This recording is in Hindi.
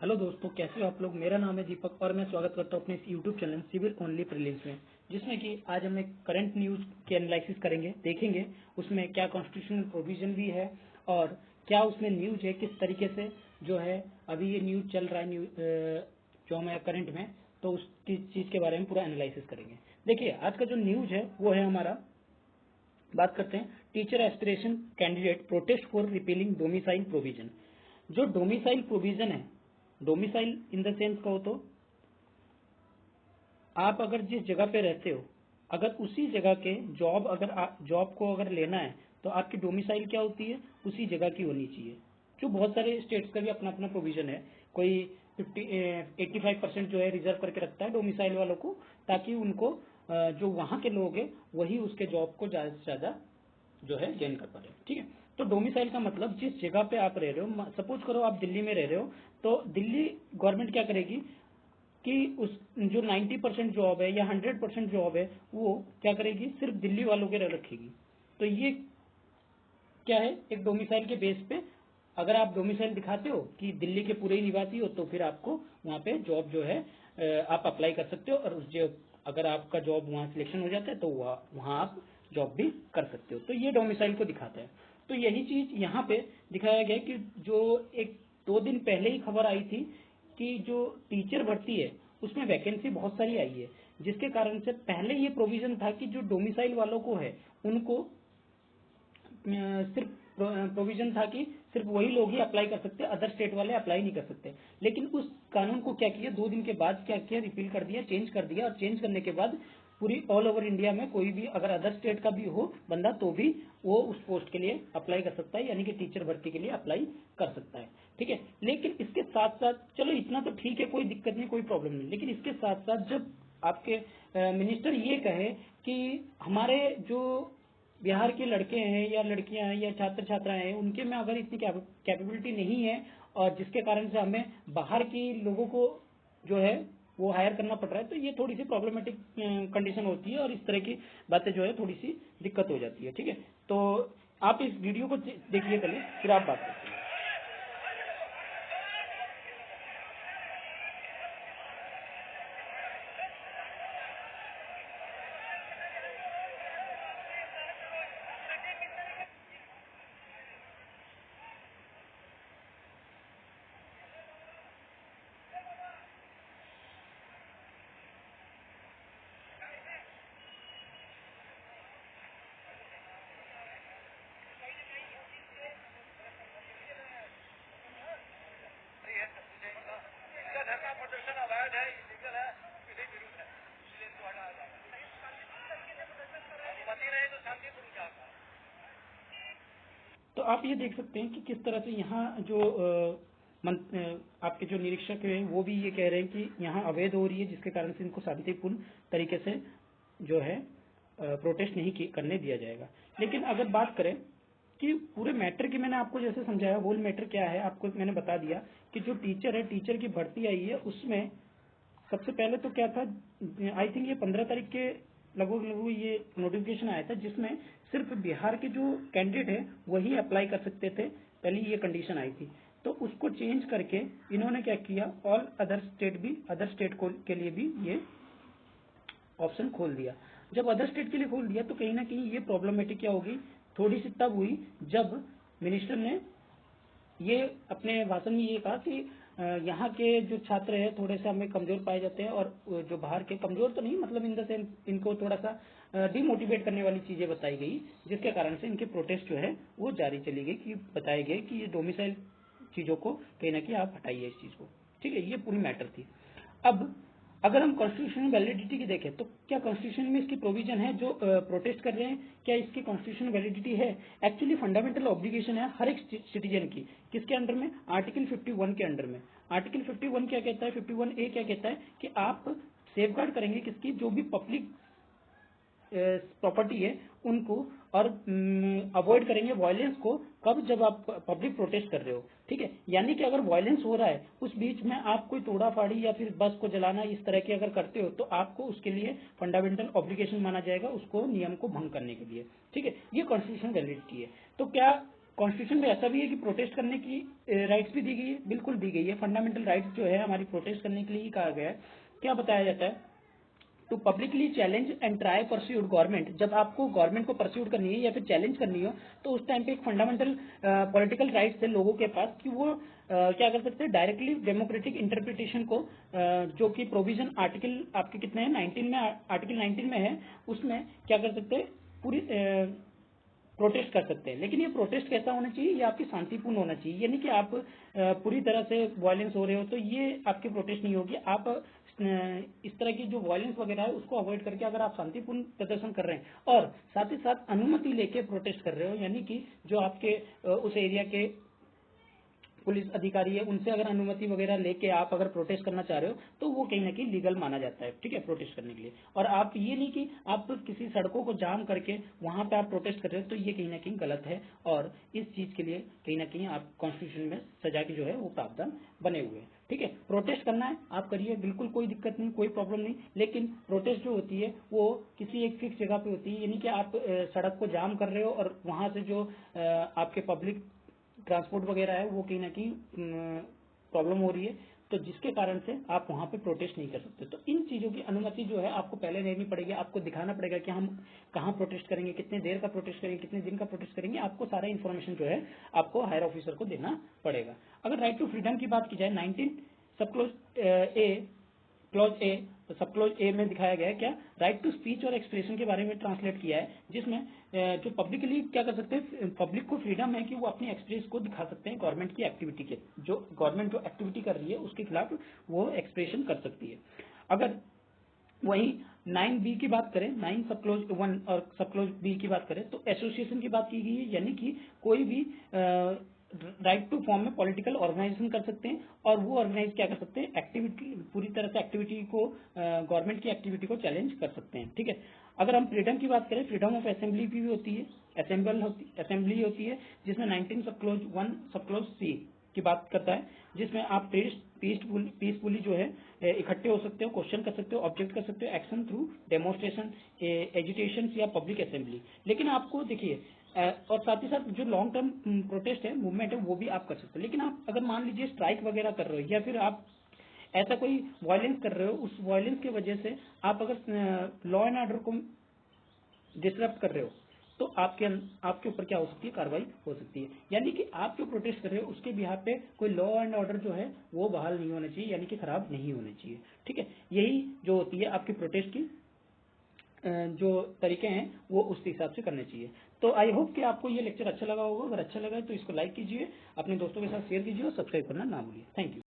हेलो दोस्तों, कैसे हो आप लोग। मेरा नाम है दीपक और मैं स्वागत करता हूं अपने इस YouTube channel civil only prelims में, जिसमें कि आज हम एक करंट न्यूज़ के एनालिसिस करेंगे, देखेंगे उसमें क्या कॉन्स्टिट्यूशनल प्रोविजन भी है और क्या उसमें न्यूज़ है, किस तरीके से जो है अभी ये न्यूज़ चल रहा है जो हमें करंट में, तो उस चीज़ के बारे में पूरा एनालिसिस करेंगे। देखिए, आज का जो न्यूज़ है वो है हमारा, बात करते हैं teacher aspiration candidate protest for repealing domicile provision. जो डोमिसाइल प्रोविजन है, डोमिसाइल इन द सेंस कहो तो आप अगर जिस जगह पे रहते हो, अगर उसी जगह के जॉब को अगर लेना है तो आपकी डोमिसाइल क्या होती है, उसी जगह की होनी चाहिए। जो बहुत सारे स्टेट्स का भी अपना अपना प्रोविजन है। कोई 85% जो है रिजर्व करके रखता है डोमिसाइल वालों को, ताकि उनको जो वहां के लोग हैं वही उसके जॉब को ज्यादा से ज्यादा जो है गेन कर पा रहे हैं। ठीक है, तो डोमिसाइल का मतलब जिस जगह पे आप रह रहे हो, सपोज करो आप दिल्ली में रह रहे हो, तो दिल्ली गवर्नमेंट क्या करेगी कि उस जो 90% जॉब है या 100% जॉब है वो क्या करेगी, सिर्फ दिल्ली वालों के लिए रखेगी। तो ये क्या है, एक डोमिसाइल के बेस पे अगर आप डोमिसाइल दिखाते हो कि दिल्ली के पूरे ही निवासी हो, तो फिर आपको वहाँ पे जॉब जो है आप अप्लाई कर सकते हो, और उस जो अगर आपका जॉब वहाँ सिलेक्शन हो जाता है तो वहाँ आप जॉब भी कर सकते हो। तो ये डोमिसाइल को दिखाता है। तो यही चीज यहाँ पे दिखाया गया कि जो एक 2 दिन पहले ही खबर आई थी कि जो टीचर भर्ती है उसमें वैकेंसी बहुत सारी आई है, जिसके कारण से पहले ये प्रोविजन था कि जो डोमिसाइल वालों को है उनको सिर्फ प्रोविजन था कि सिर्फ वही लोग ही अप्लाई कर सकते, अदर स्टेट वाले अप्लाई नहीं कर सकते। लेकिन उस कानून को क्या किया, 2 दिन के बाद क्या किया, रिपील कर दिया, चेंज कर दिया, और चेंज करने के बाद पूरी ऑल ओवर इंडिया में कोई भी अगर अदर स्टेट का भी हो बंदा तो भी वो उस पोस्ट के लिए अप्लाई कर सकता है, यानी कि टीचर भर्ती के लिए अप्लाई कर सकता है। ठीक है, लेकिन इसके साथ साथ चलो इतना तो ठीक है, कोई दिक्कत नहीं, कोई प्रॉब्लम नहीं, लेकिन इसके साथ साथ जब आपके मिनिस्टर ये कहे कि हमारे जो बिहार के लड़के हैं या लड़कियां हैं या छात्र छात्राएं हैं, उनके में अगर इतनी कैपेबिलिटी नहीं है, और जिसके कारण से हमें बाहर की लोगों को जो है वो हायर करना पड़ रहा है, तो ये थोड़ी सी प्रॉब्लमेटिक कंडीशन होती है, और इस तरह की बातें जो है थोड़ी सी दिक्कत हो जाती है। ठीक है, तो आप इस वीडियो को देखिए पहले, फिर आप बात करते हैं। तो आप ये देख सकते हैं कि किस तरह से यहाँ जो आपके जो निरीक्षक हैं वो भी ये कह रहे हैं कि यहाँ अवैध हो रही है, जिसके कारण से इनको शांतिपूर्ण तरीके से जो है प्रोटेस्ट नहीं करने दिया जाएगा। लेकिन अगर बात करें कि पूरे मैटर की, मैंने आपको जैसे समझाया होल मैटर क्या है, आपको मैंने बता दिया कि जो टीचर है, टीचर की भर्ती आई है, उसमें सबसे पहले तो क्या था, आई थिंक ये 15 तारीख के लगभग लगभग ये नोटिफिकेशन आया था, जिसमें सिर्फ बिहार के जो कैंडिडेट है वही अप्लाई कर सकते थे, पहले ये कंडीशन आई थी। तो उसको चेंज करके इन्होंने क्या किया, ऑल अदर स्टेट के लिए भी ये ऑप्शन खोल दिया। जब अदर स्टेट के लिए खोल दिया तो कहीं ना कहीं ये प्रॉब्लमेटिक क्या होगी, थोड़ी सी तब हुई जब मिनिस्टर ने ये अपने भाषण में ये कहा कि यहाँ के जो छात्र हैं थोड़े से हमें कमजोर पाए जाते हैं, और जो बाहर के कमजोर तो नहीं, मतलब इन द सेंस इनको थोड़ा सा डिमोटिवेट करने वाली चीजें बताई गई, जिसके कारण से इनके प्रोटेस्ट जो है वो जारी चली गई, कि बताए गए कि ये डोमिसाइल चीजों को कहीं ना कहीं आप हटाइए इस चीज को। ठीक है, ये पूरी मैटर थी। अब अगर हम कॉन्स्टिट्यूशनल वैलिडिटी की देखें तो क्या कॉन्स्टिट्यूशन में इसकी प्रोविजन है, जो प्रोटेस्ट कर रहे हैं क्या इसकी कॉन्स्टिट्यूशनल वैलिडिटी है? एक्चुअली फंडामेंटल ऑब्लिगेशन है हर एक सिटीजन की, किसके अंडर में, आर्टिकल 51 के अंडर में। आर्टिकल 51 क्या कहता है, 51A क्या कहता है कि आप सेफगार्ड करेंगे किसकी, जो भी पब्लिक प्रॉपर्टी है उनको, और अवॉइड करेंगे वायलेंस को, कब, जब आप पब्लिक प्रोटेस्ट कर रहे हो। ठीक है, यानी कि अगर वायलेंस हो रहा है उस बीच में आप कोई तोड़ा फाड़ी या फिर बस को जलाना इस तरह के अगर करते हो, तो आपको उसके लिए फंडामेंटल ऑब्लिगेशन माना जाएगा, उसको नियम को भंग करने के लिए। ठीक है, ये कॉन्स्टिट्यूशन वैलिडिटी है। तो क्या कॉन्स्टिट्यूशन में ऐसा भी है कि प्रोटेस्ट करने की राइट्स भी दी गई है, बिल्कुल दी गई है। फंडामेंटल राइट्स जो है हमारी प्रोटेस्ट करने के लिए ही कहा गया है। क्या बताया जाता है, to publicly challenge and try pursue government. जब आपको गवर्नमेंट को परस्यूट करनी है या फिर चैलेंज करनी हो, तो उस टाइम पे एक फंडामेंटल पॉलिटिकल राइट्स है लोगों के पास कि वो क्या कर सकते हैं, डायरेक्टली डेमोक्रेटिक इंटरप्रिटेशन को जो कि प्रोविजन आर्टिकल आपके कितने हैं 19 में, आर्टिकल 19 में है, उसमें क्या कर सकते हैं, पूरी प्रोटेस्ट कर सकते हैं। लेकिन ये प्रोटेस्ट कैसा होना चाहिए, ये आपकी शांतिपूर्ण होना चाहिए। ये नहीं कि आप पूरी तरह से वायलेंस हो रहे हो तो ये आपकी प्रोटेस्ट नहीं होगी। आप इस तरह की जो वायलेंस वगैरह है उसको अवॉइड करके अगर आप शांतिपूर्ण प्रदर्शन कर रहे हैं और साथ ही साथ अनुमति लेके प्रोटेस्ट कर रहे हो, यानी कि जो आपके उस एरिया के पुलिस अधिकारी है उनसे अगर अनुमति वगैरह लेके आप अगर प्रोटेस्ट करना चाह रहे हो तो वो कहीं ना कहीं लीगल माना जाता है, ठीक है, प्रोटेस्ट करने के लिए। और आप ये नहीं कि आप किसी सड़कों को जाम करके वहां पे आप प्रोटेस्ट कर रहे हो, तो ये कहीं ना कहीं गलत है और इस चीज के लिए कहीं ना कहीं आप कॉन्स्टिट्यूशन में सजा की जो है वो प्रावधान बने हुए हैं, ठीक है। प्रोटेस्ट करना है आप करिए, बिल्कुल कोई दिक्कत नहीं, कोई प्रॉब्लम नहीं। लेकिन प्रोटेस्ट जो होती है वो किसी एक फिक्स जगह पे होती है, यानी कि आप सड़क को जाम कर रहे हो और वहां से जो आपके पब्लिक ट्रांसपोर्ट वगैरह है वो कहीं ना कहीं प्रॉब्लम हो रही है, तो जिसके कारण से आप वहां पे प्रोटेस्ट नहीं कर सकते। तो इन चीजों की अनुमति जो है आपको पहले लेनी पड़ेगी, आपको दिखाना पड़ेगा कि हम कहाँ प्रोटेस्ट करेंगे, कितने देर का प्रोटेस्ट करेंगे, कितने दिन का प्रोटेस्ट करेंगे, आपको सारा इन्फॉर्मेशन जो है आपको हायर ऑफिसर को देना पड़ेगा। अगर राइट टू फ्रीडम की बात की जाए, 19 सब क्लोज ए क्लॉज ए, तो सब क्लॉज ए में दिखाया गया है क्या, राइट टू स्पीच और एक्सप्रेशन के बारे में ट्रांसलेट किया है, जिसमें जो पब्लिकली क्या कर सकते हैं, पब्लिक को फ्रीडम है कि वो अपनी एक्सप्रेस को दिखा सकते हैं गवर्नमेंट की एक्टिविटी के, जो गवर्नमेंट जो एक्टिविटी कर रही है उसके खिलाफ वो एक्सप्रेशन कर सकती है। अगर वहीं 9B की बात करें, 9 सब क्लोज 1 और सब क्लोज बी की बात करें, तो एसोसिएशन की बात की गई है, यानी कि कोई भी राइट टू फॉर्म में पॉलिटिकल ऑर्गेनाइजेशन कर सकते हैं और वो ऑर्गेनाइज क्या कर सकते हैं, एक्टिविटी पूरी तरह से एक्टिविटी को गवर्नमेंट की एक्टिविटी को चैलेंज कर सकते हैं, ठीक है। अगर हम फ्रीडम की बात करें, फ्रीडम ऑफ असेंबली भी होती है, असेंबली होती है, जिसमें 19 सब क्लोज 1 सब क्लोज सी की बात करता है, जिसमें आप पीसफुली जो है इकट्ठे हो सकते हो, क्वेश्चन कर सकते हो, ऑब्जेक्ट कर सकते हो, एक्शन थ्रू डेमोन्स्ट्रेशन, एजिटेशन या पब्लिक असेंबली। लेकिन आपको देखिए और साथ ही साथ जो लॉन्ग टर्म प्रोटेस्ट है, मूवमेंट है, वो भी आप कर सकते हो। लेकिन आप अगर मान लीजिए स्ट्राइक वगैरह कर रहे हो या फिर आप ऐसा कोई वायलेंस कर रहे हो, उस वायलेंस की वजह से आप अगर लॉ एंड ऑर्डर को डिसरप्ट कर रहे हो, तो आपके ऊपर क्या हो सकती है, कार्रवाई हो सकती है। यानी कि आप जो प्रोटेस्ट कर रहे हो उसके बिहाफ पे कोई लॉ एंड ऑर्डर जो है वो बहाल नहीं होना चाहिए, यानी कि खराब नहीं होना चाहिए, ठीक है। यही जो होती है आपकी प्रोटेस्ट की जो तरीके हैं वो उस हिसाब से करने चाहिए। तो आई होप कि आपको ये लेक्चर अच्छा लगा होगा। अगर अच्छा लगा है तो इसको लाइक कीजिए, अपने दोस्तों के साथ शेयर कीजिए और सब्सक्राइब करना ना भूलिए। Thank you.